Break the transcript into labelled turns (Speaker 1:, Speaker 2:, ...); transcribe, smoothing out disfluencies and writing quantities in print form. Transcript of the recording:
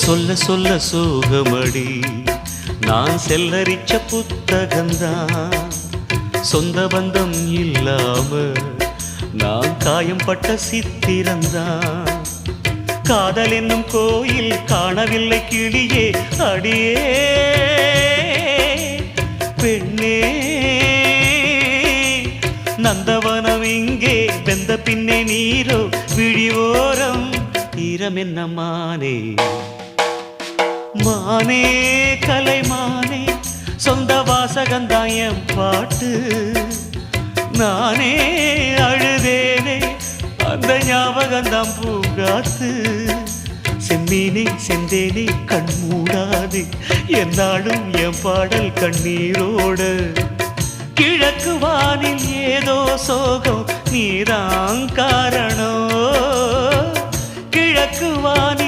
Speaker 1: சொல்ல சொல்ல சோகமடி நான் செல்லரிச்ச புத்தகந்தான் சொந்த பந்தம் இல்லாம நான் காயம்பட்ட சித்திரந்தான் காதல் என்னும் கோயில் காணவில்லை கிளியே அடியே பெண்ணே நந்தவனம் இங்கே வெந்த பின்னே நீரோ விழிவோரம் ஈரம் என்ன மானே மானே கலைமானே சொந்த வாசகந்தாயம் பாட்டு நானே அழுதேனே அந்த ஞாபகந்தாம் பூங்காத்து செம்மீனே செந்தேனே கண் மூடாது என்னாலும் என் பாடல் கண்ணீரோடு கிழக்கு வானில் ஏதோ சோகம் நீதான் காரணம் கிழக்கு வானில்